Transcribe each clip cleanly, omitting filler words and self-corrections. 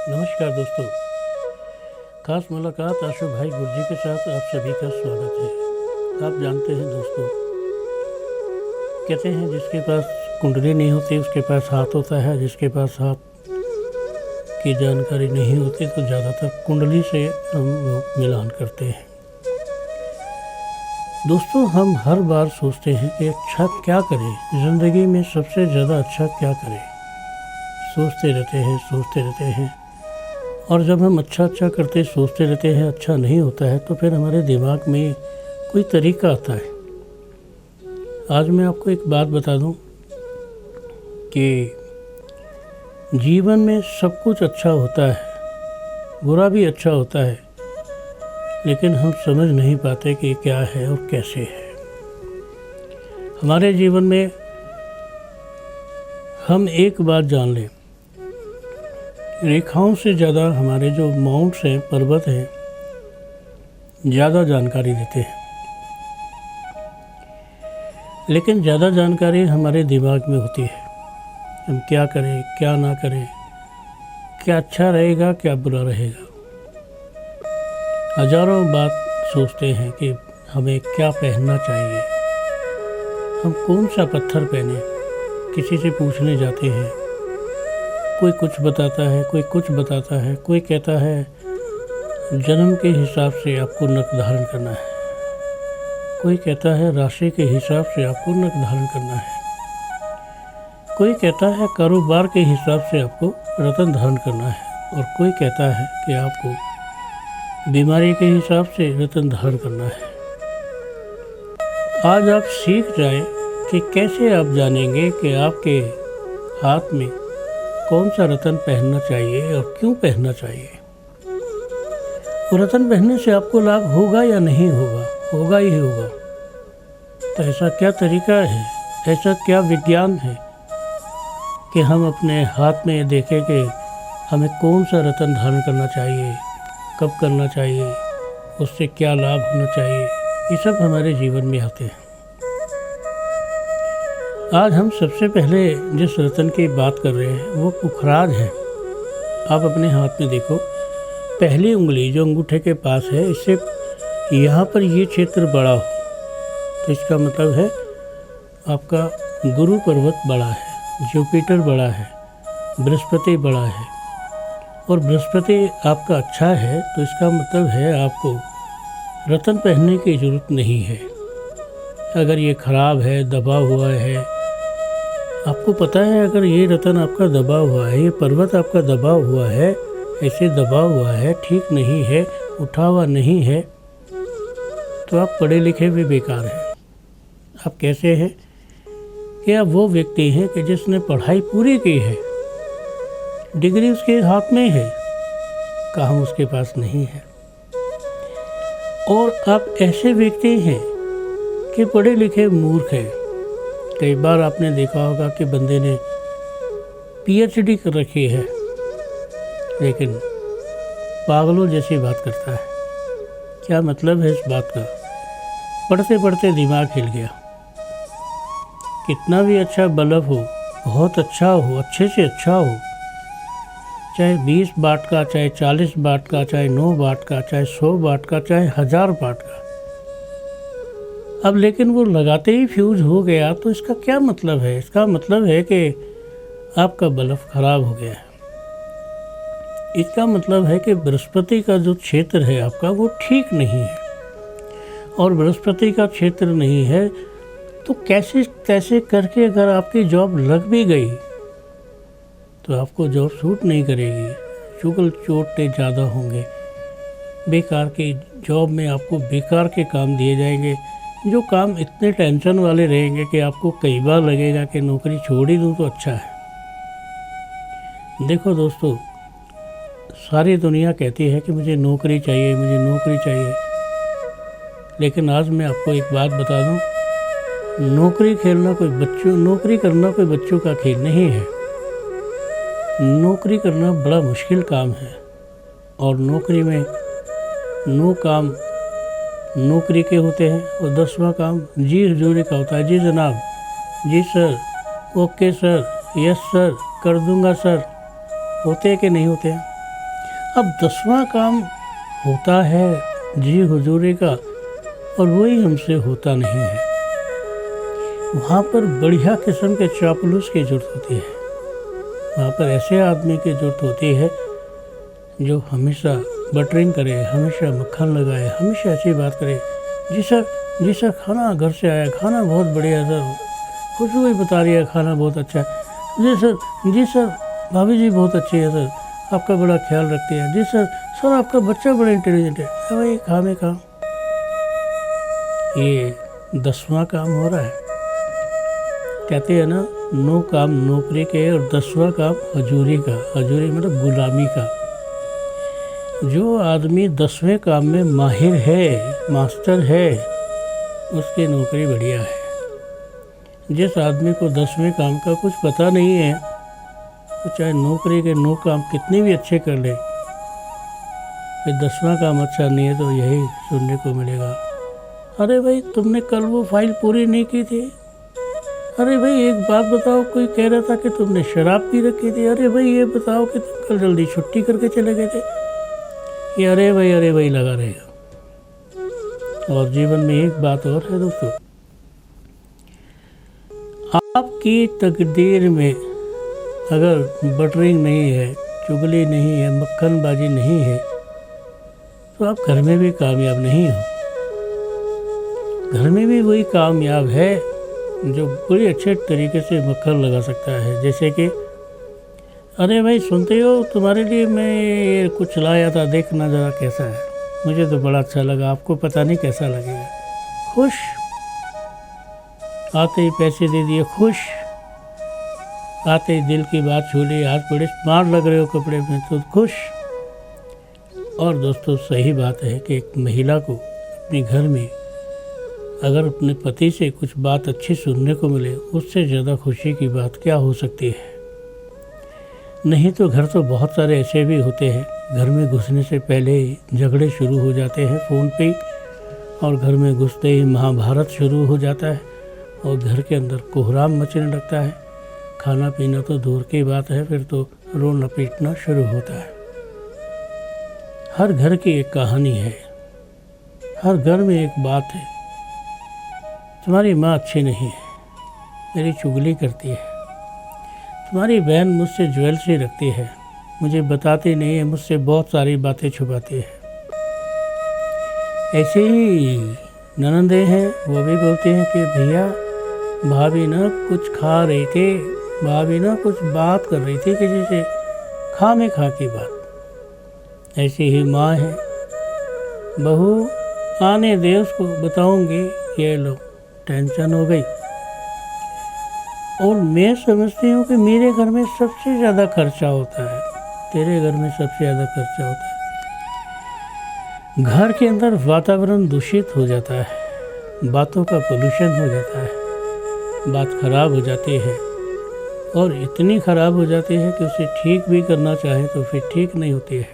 नमस्कार दोस्तों, खास मुलाकात आशु भाई गुरजी के साथ आप सभी का स्वागत है। आप जानते हैं दोस्तों, कहते हैं जिसके पास कुंडली नहीं होती उसके पास हाथ होता है, जिसके पास हाथ की जानकारी नहीं होती तो ज़्यादातर कुंडली से हम मिलान करते हैं। दोस्तों, हम हर बार सोचते हैं कि अच्छा क्या करें, ज़िंदगी में सबसे ज़्यादा अच्छा क्या करें। सोचते रहते हैं और जब हम अच्छा करते सोचते रहते हैं अच्छा नहीं होता है तो फिर हमारे दिमाग में कोई तरीका आता है। आज मैं आपको एक बात बता दूं कि जीवन में सब कुछ अच्छा होता है, बुरा भी अच्छा होता है, लेकिन हम समझ नहीं पाते कि क्या है और कैसे है। हमारे जीवन में हम एक बात जान लें, रेखाओं से ज़्यादा हमारे जो माउंट्स हैं, पर्वत हैं, ज़्यादा जानकारी देते हैं। लेकिन ज़्यादा जानकारी हमारे दिमाग में होती है। हम क्या करें क्या ना करें, क्या अच्छा रहेगा क्या बुरा रहेगा। हजारों बात सोचते हैं कि हमें क्या पहनना चाहिए, हम कौन सा पत्थर पहने, किसी से पूछने जाते हैं। कोई कुछ बताता है, कोई कुछ बताता है। कोई कहता है जन्म के हिसाब से आपको नक धारण करना है, कोई कहता है राशि के हिसाब से आपको नक धारण करना है, कोई कहता है कारोबार के हिसाब से आपको रत्न धारण करना है, और कोई कहता है कि आपको बीमारी के हिसाब से रत्न धारण करना है। आज आप सीख जाएं कि कैसे आप जानेंगे कि आपके हाथ में कौन सा रत्न पहनना चाहिए और क्यों पहनना चाहिए। वो रत्न पहनने से आपको लाभ होगा या नहीं होगा, होगा ही होगा। तो ऐसा क्या तरीका है, ऐसा क्या विज्ञान है कि हम अपने हाथ में देखें कि हमें कौन सा रत्न धारण करना चाहिए, कब करना चाहिए, उससे क्या लाभ होना चाहिए। ये सब हमारे जीवन में आते हैं। आज हम सबसे पहले जिस रत्न की बात कर रहे हैं वो पुखराज है। आप अपने हाथ में देखो, पहली उंगली जो अंगूठे के पास है, इससे यहाँ पर ये क्षेत्र बड़ा हो तो इसका मतलब है आपका गुरु पर्वत बड़ा है, जुपिटर बड़ा है, बृहस्पति बड़ा है। और बृहस्पति आपका अच्छा है तो इसका मतलब है आपको रत्न पहनने की ज़रूरत नहीं है। अगर ये ख़राब है, दबा हुआ है, आपको पता है अगर ये रत्न आपका दबा हुआ है, ये पर्वत आपका दबा हुआ है, ऐसे दबा हुआ है, ठीक नहीं है, उठा हुआ नहीं है, तो आप पढ़े लिखे भी बेकार हैं। आप कैसे हैं कि आप वो व्यक्ति हैं कि जिसने पढ़ाई पूरी की है, डिग्री उसके हाथ में है, काम उसके पास नहीं है। और आप ऐसे व्यक्ति हैं कि पढ़े लिखे मूर्ख हैं। कई बार आपने देखा होगा कि बंदे ने पीएचडी कर रखी है लेकिन पागलों जैसी बात करता है। क्या मतलब है इस बात का? पढ़ते पढ़ते दिमाग हिल गया। कितना भी अच्छा बल्ब हो, बहुत अच्छा हो, अच्छे से अच्छा हो, चाहे 20 वाट का, चाहे 40 वाट का, चाहे 9 वाट का, चाहे 100 वाट का, चाहे 1000 वाट का, अब लेकिन वो लगाते ही फ्यूज हो गया तो इसका क्या मतलब है? इसका मतलब है कि आपका बल्ब खराब हो गया है। इसका मतलब है कि बृहस्पति का जो क्षेत्र है आपका वो ठीक नहीं है। और बृहस्पति का क्षेत्र नहीं है तो कैसे तैसे करके अगर आपकी जॉब लग भी गई तो आपको जॉब सूट नहीं करेगी। चुगल चोटे ज़्यादा होंगे, बेकार की जॉब में आपको बेकार के काम दिए जाएंगे, जो काम इतने टेंशन वाले रहेंगे कि आपको कई बार लगेगा कि नौकरी छोड़ ही दूँ तो अच्छा है। देखो दोस्तों, सारी दुनिया कहती है कि मुझे नौकरी चाहिए, मुझे नौकरी चाहिए, लेकिन आज मैं आपको एक बात बता दूं, नौकरी करना कोई बच्चों का खेल नहीं है। नौकरी करना बड़ा मुश्किल काम है और नौकरी में 9 काम नौकरी के होते हैं और 10वां काम जी हजूरी का होता है। जी जनाब, जी sir, okay sir, yes sir, कर दूंगा सर, होते हैं कि नहीं होते हैं? अब 10वां काम होता है जी हुजूरी का, और वही हमसे होता नहीं है। वहाँ पर बढ़िया किस्म के चापलूस की ज़रूरत होती है। वहाँ पर ऐसे आदमी की ज़रूरत होती है जो हमेशा बटरिंग करे, हमेशा मक्खन लगाए, हमेशा अच्छी बात करे। जी सर खाना घर से आया, खाना बहुत बढ़िया है सर, खुशबू ही बता रही है खाना बहुत अच्छा है। जी सर भाभी जी बहुत अच्छी है सर, आपका बड़ा ख्याल रखती है। जी सर आपका बच्चा बड़ा इंटेलिजेंट है। भाई खामे काम, ये 10वां काम हो रहा है। कहते हैं ना, 9 काम नौकरी के और 10वां काम हजूरी का। हजूरी मतलब गुलामी का। जो आदमी 10वें काम में माहिर है, मास्टर है, उसकी नौकरी बढ़िया है। जिस आदमी को 10वें काम का कुछ पता नहीं है, तो चाहे नौकरी के 9 काम कितने भी अच्छे कर ले, फिर 10वां काम अच्छा नहीं है तो यही सुनने को मिलेगा, अरे भाई तुमने कल वो फाइल पूरी नहीं की थी। अरे भाई एक बात बताओ, कोई कह रहा था कि तुमने शराब पी रखी थी। अरे भाई ये बताओ कि तुम कल जल्दी छुट्टी करके चले गए थे। ये अरे भाई लगा रहेगा। और जीवन में एक बात और है दोस्तों, आपकी तकदीर में अगर बटरिंग नहीं है, चुगली नहीं है, मक्खनबाजी नहीं है, तो आप घर में भी कामयाब नहीं हो। घर में भी वही कामयाब है जो बड़े अच्छे तरीके से मक्खन लगा सकता है। जैसे कि अरे भाई सुनते हो, तुम्हारे लिए मैं ये कुछ लाया था, देखना ज़रा कैसा है। मुझे तो बड़ा अच्छा लगा, आपको पता नहीं कैसा लगेगा। खुश, आते ही पैसे दे दिए, खुश, आते ही दिल की बात छू ली, आज बड़े स्मार्ट लग रहे हो कपड़े में, तो खुश। और दोस्तों सही बात है कि एक महिला को अपने घर में अगर अपने पति से कुछ बात अच्छी सुनने को मिले, उससे ज़्यादा खुशी की बात क्या हो सकती है। नहीं तो घर तो बहुत सारे ऐसे भी होते हैं, घर में घुसने से पहले ही झगड़े शुरू हो जाते हैं फ़ोन पे, और घर में घुसते ही महाभारत शुरू हो जाता है और घर के अंदर कोहराम मचने लगता है। खाना पीना तो दूर की बात है, फिर तो रोना पीटना शुरू होता है। हर घर की एक कहानी है, हर घर में एक बात है, तुम्हारी माँ अच्छी नहीं है, मेरी चुगली करती है, तुम्हारी बहन मुझसे ज्वेलरी रखती है, मुझे बताती नहीं है, मुझसे बहुत सारी बातें छुपाती है। ऐसे ही ननंदे हैं, वो भी बोलती हैं कि भैया भाभी ना कुछ खा रही थी, भाभी ना कुछ बात कर रही थी किसी से, खा में खा की बात। ऐसी ही माँ है, बहू आने दे उसको, बताऊंगी, ये लो टेंशन हो गई। और मैं समझती हूँ कि मेरे घर में सबसे ज़्यादा खर्चा होता है, तेरे घर में सबसे ज़्यादा खर्चा होता है। घर के अंदर वातावरण दूषित हो जाता है, बातों का पोल्यूशन हो जाता है, बात खराब हो जाती है, और इतनी ख़राब हो जाती है कि उसे ठीक भी करना चाहे तो फिर ठीक नहीं होती है।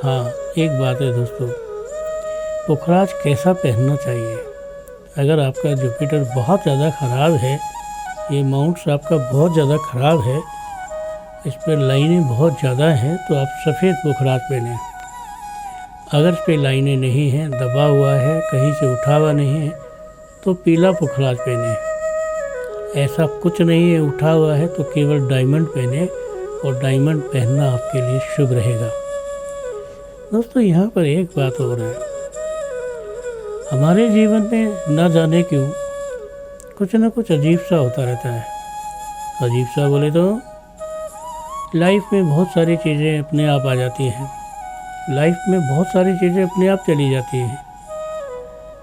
हाँ एक बात है दोस्तों, पुखराज कैसा पहनना चाहिए। अगर आपका जुपिटर बहुत ज़्यादा ख़राब है, ये माउंट्स आपका बहुत ज़्यादा ख़राब है, इस पर लाइनें बहुत ज़्यादा हैं, तो आप सफ़ेद पुखराज पहनें। अगर इस पर लाइनें नहीं हैं, दबा हुआ है, कहीं से उठा हुआ नहीं है, तो पीला पुखराज पहनें। ऐसा कुछ नहीं है, उठा हुआ है तो केवल डायमंड पहने, और डायमंड पहनना आपके लिए शुभ रहेगा। दोस्तों यहाँ पर एक बात और है, हमारे जीवन में न जाने क्यों कुछ न कुछ अजीब सा होता रहता है। अजीब सा बोले तो लाइफ में बहुत सारी चीज़ें अपने आप आ जाती हैं, लाइफ में बहुत सारी चीज़ें अपने आप चली जाती हैं।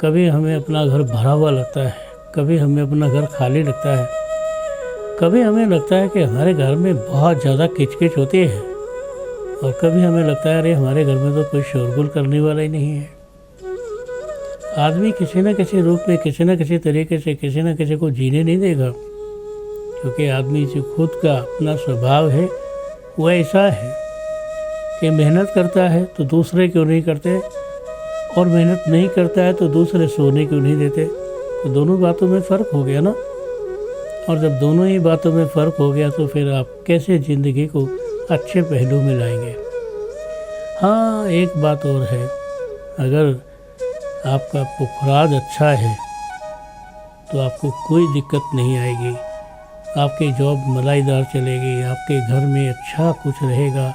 कभी हमें अपना घर भरा हुआ लगता है, कभी हमें अपना घर खाली लगता है, कभी हमें लगता है कि हमारे घर में बहुत ज़्यादा किचकिच होती है, और कभी हमें लगता है अरे हमारे घर में तो कोई शोरगुल करने वाला ही नहीं है। आदमी किसी न किसी रूप में, किसी न किसी तरीके से किसी न किसी को जीने नहीं देगा, क्योंकि आदमी जो खुद का अपना स्वभाव है वो ऐसा है कि मेहनत करता है तो दूसरे क्यों नहीं करते, और मेहनत नहीं करता है तो दूसरे सोने क्यों नहीं देते। तो दोनों बातों में फ़र्क हो गया ना, और जब दोनों ही बातों में फ़र्क हो गया तो फिर आप कैसे ज़िंदगी को अच्छे पहलू में लाएंगे। हाँ, एक बात और है, अगर आपका पुखराज अच्छा है तो आपको कोई दिक्कत नहीं आएगी, आपकी जॉब मलाईदार चलेगी, आपके घर में अच्छा कुछ रहेगा।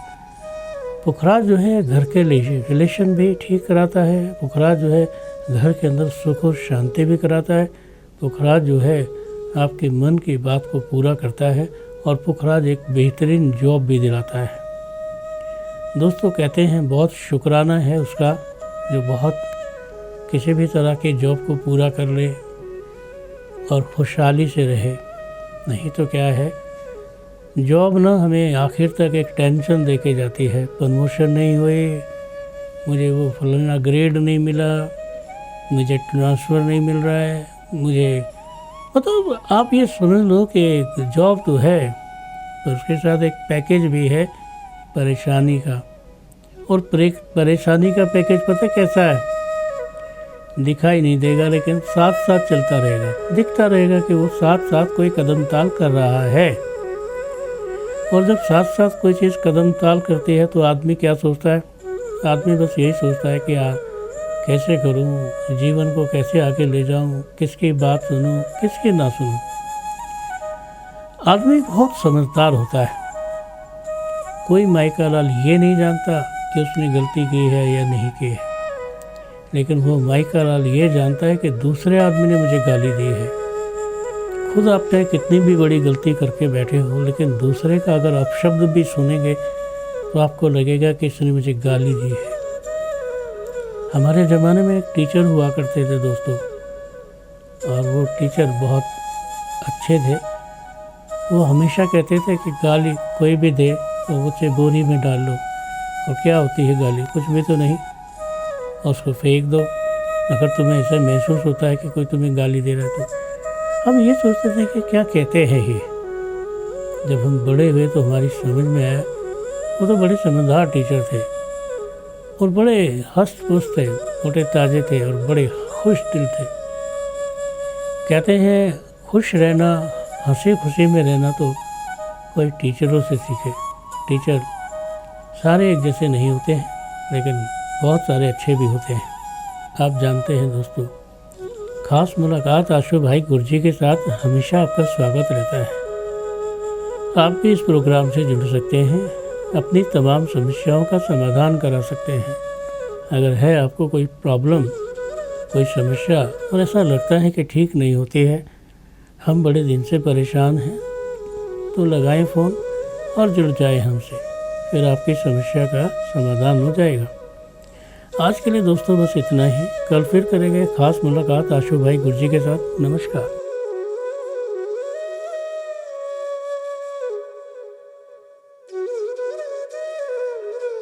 पुखराज जो है घर के रिलेशन भी ठीक कराता है, पुखराज जो है घर के अंदर सुख और शांति भी कराता है, पुखराज जो है आपके मन की बात को पूरा करता है और पुखराज एक बेहतरीन जॉब भी दिलाता है। दोस्तों कहते हैं बहुत शुक्राना है उसका जो बहुत किसी भी तरह के जॉब को पूरा कर ले और खुशहाली से रहे। नहीं तो क्या है, जॉब ना हमें आखिर तक एक टेंशन दे के जाती है, प्रमोशन नहीं हुए, मुझे वो फलाना ग्रेड नहीं मिला, मुझे ट्रांसफ़र नहीं मिल रहा है, मुझे मतलब आप ये समझ लो कि जॉब तो है पर उसके साथ एक पैकेज भी है परेशानी का। और परेशानी का पैकेज पता कैसा है, दिखाई नहीं देगा लेकिन साथ साथ चलता रहेगा, दिखता रहेगा कि वो साथ साथ कोई कदम ताल कर रहा है। और जब साथ साथ कोई चीज़ कदम ताल करती है तो आदमी क्या सोचता है, आदमी बस यही सोचता है कि कैसे करूं, जीवन को कैसे आगे ले जाऊं, किसकी बात सुनूं, किसकी ना सुनूं। आदमी बहुत समझदार होता है, कोई माइका लाल ये नहीं जानता कि उसने गलती की है या नहीं की है, लेकिन वो माइका लाल ये जानता है कि दूसरे आदमी ने मुझे गाली दी है। खुद आप चाहे कितनी भी बड़ी गलती करके बैठे हो, लेकिन दूसरे का अगर अपशब्द भी सुनेंगे तो आपको लगेगा कि इसने मुझे गाली दी है। हमारे ज़माने में एक टीचर हुआ करते थे दोस्तों, और वो टीचर बहुत अच्छे थे। वो हमेशा कहते थे कि गाली कोई भी दे तो उसे बोरी में डाल लो, और क्या होती है गाली, कुछ भी तो नहीं, और उसको फेंक दो। अगर तुम्हें ऐसा महसूस होता है कि कोई तुम्हें गाली दे रहा है तो हम ये सोचते थे कि क्या कहते हैं ये। जब हम बड़े हुए तो हमारी समझ में आया वो तो बड़े समझदार टीचर थे और बड़े हस्त पुस्त थे, मोटे ताजे थे और बड़े खुश दिल थे। कहते हैं खुश रहना, हंसी खुशी में रहना तो कोई टीचरों से सीखे। टीचर सारे एक जैसे नहीं होते हैं, लेकिन बहुत सारे अच्छे भी होते हैं। आप जानते हैं दोस्तों, खास मुलाकात आशु भाई गुरजी के साथ हमेशा आपका स्वागत रहता है। आप भी इस प्रोग्राम से जुड़ सकते हैं, अपनी तमाम समस्याओं का समाधान करा सकते हैं। अगर है आपको कोई प्रॉब्लम, कोई समस्या और ऐसा लगता है कि ठीक नहीं होती है, हम बड़े दिन से परेशान हैं, तो लगाएं फ़ोन और जुड़ जाए हमसे, फिर आपकी समस्या का समाधान हो जाएगा। आज के लिए दोस्तों बस इतना ही। कल फिर करेंगे खास मुलाकात आशु भाई गुरजी के साथ। नमस्कार।